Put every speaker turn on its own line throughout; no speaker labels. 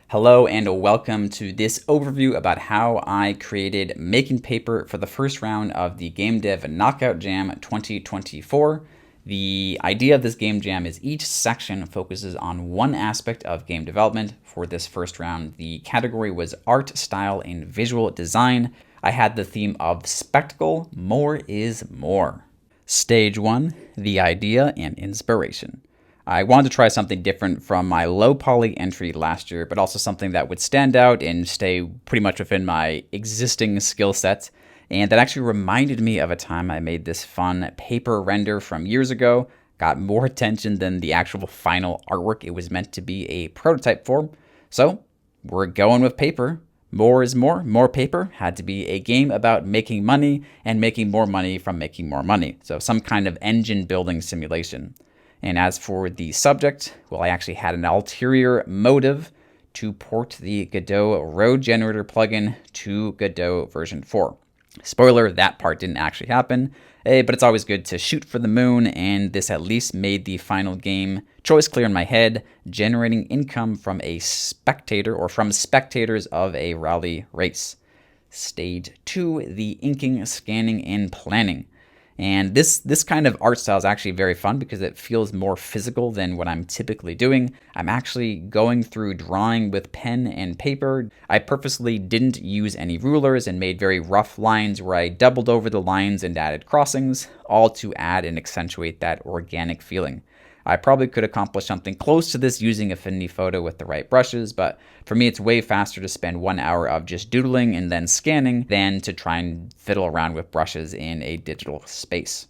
Hello and welcome to this overview about how I created Making Paper for the first round of the Game Dev Knockout Jam 2024. The idea of this game jam is each section focuses on one aspect of game development. For this first round, the category was art, style, and visual design. I had the theme of spectacle, more is more. Stage 1, the idea and inspiration. I wanted to try something different from my low poly entry last year, but also something that would stand out and stay pretty much within my existing skill set. And that actually reminded me of a time I made this fun paper render from years ago, got more attention than the actual final artwork it was meant to be a prototype for. So we're going with paper. More is more. More paper had to be a game about making money and making more money from making more money. So some kind of engine building simulation. And as for the subject, well, I actually had an ulterior motive to port the Godot road generator plugin to Godot version 4. Spoiler, that part didn't actually happen, but it's always good to shoot for the moon, and this at least made the final game choice clear in my head, generating income from a spectator or from spectators of a rally race. Stage 2, the inking, scanning, and planning. And this kind of art style is actually very fun because it feels more physical than what I'm typically doing. I'm actually going through drawing with pen and paper. I purposely didn't use any rulers and made very rough lines where I doubled over the lines and added crossings, all to add and accentuate that organic feeling. I probably could accomplish something close to this using Affinity Photo with the right brushes, but for me it's way faster to spend 1 hour of just doodling and then scanning than to try and fiddle around with brushes in a digital space.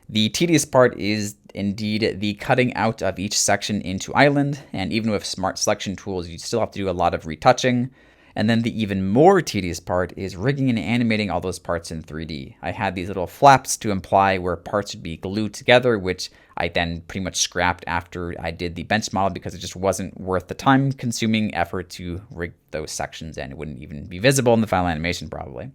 The tedious part is indeed the cutting out of each section into island, and even with smart selection tools you still have to do a lot of retouching. And then the even more tedious part is rigging and animating all those parts in 3D. I had these little flaps to imply where parts would be glued together, which I then pretty much scrapped after I did the bench model because it just wasn't worth the time-consuming effort to rig those sections, and it wouldn't even be visible in the final animation probably.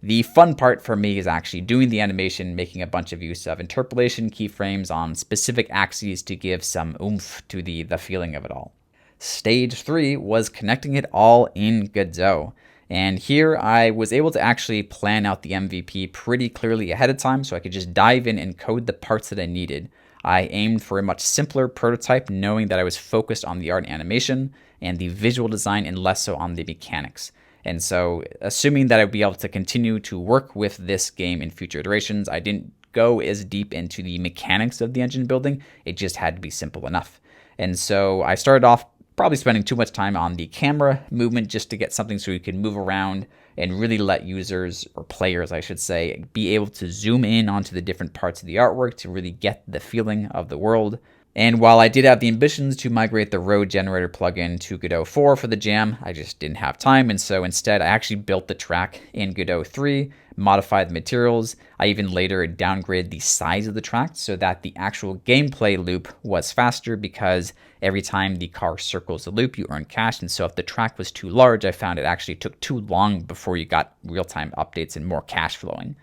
The fun part for me is actually doing the animation, making a bunch of use of interpolation keyframes on specific axes to give some oomph to the feeling of it all. Stage 3 was connecting it all in Godot. And here I was able to actually plan out the MVP pretty clearly ahead of time so I could just dive in and code the parts that I needed. I aimed for a much simpler prototype, knowing that I was focused on the art and animation and the visual design and less so on the mechanics. And so, assuming that I'd be able to continue to work with this game in future iterations, I didn't go as deep into the mechanics of the engine building. It just had to be simple enough. And so I started off probably spending too much time on the camera movement just to get something so you can move around and really let users, or players I should say, be able to zoom in onto the different parts of the artwork to really get the feeling of the world. And while I did have the ambitions to migrate the road generator plugin to Godot 4 for the jam, I just didn't have time, and so instead I actually built the track in Godot 3, modified the materials. I even later downgraded the size of the track so that the actual gameplay loop was faster, because every time the car circles the loop you earn cash, and so if the track was too large, I found it actually took too long before you got real-time updates and more cash flowing.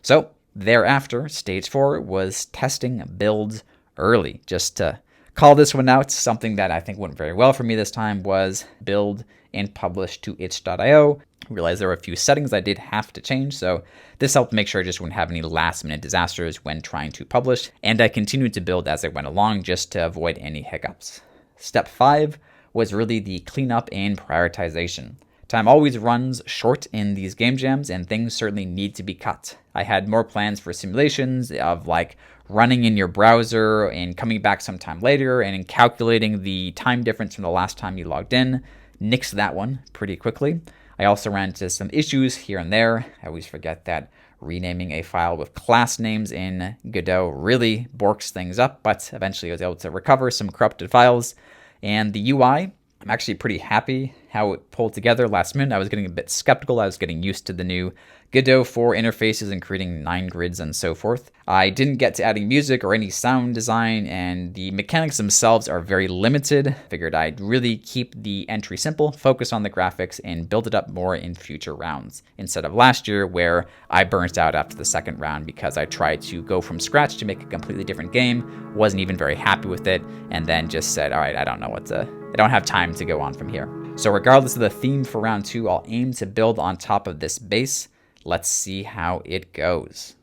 So thereafter, stage 4 was testing builds early. Just to call this one out, something that I think went very well for me this time was build and publish to itch.io. Realized there were a few settings I did have to change, so this helped make sure I just wouldn't have any last minute disasters when trying to publish, and I continued to build as I went along just to avoid any hiccups. Step 5 was really the cleanup and prioritization. Time always runs short in these game jams, and things certainly need to be cut. I had more plans for simulations of like running in your browser and coming back sometime later and calculating the time difference from the last time you logged in. Nixed that one pretty quickly. I also ran into some issues here and there. I always forget that renaming a file with class names in Godot really borks things up, but eventually I was able to recover some corrupted files. And the UI, I'm actually pretty happy how it pulled together last minute. I was getting a bit skeptical. I was getting used to the new Godot 4 interfaces and creating 9 grids and so forth. I didn't get to adding music or any sound design, and the mechanics themselves are very limited. Figured I'd really keep the entry simple, focus on the graphics, and build it up more in future rounds, instead of last year where I burnt out after the second round because I tried to go from scratch to make a completely different game, wasn't even very happy with it, and then just said, all right, I don't have time to go on from here. So regardless of the theme for round 2, I'll aim to build on top of this base. Let's see how it goes.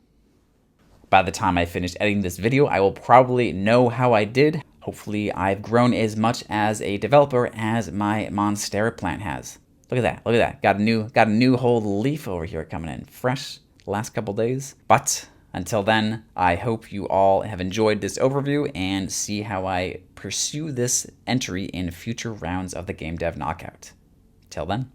By the time I finish editing this video, I will probably know how I did. Hopefully I've grown as much as a developer as my Monstera plant has. Look at that, look at that. Got a new whole leaf over here coming in fresh last couple days. But until then, I hope you all have enjoyed this overview and see how I pursue this entry in future rounds of the Game Dev Knockout. Till then.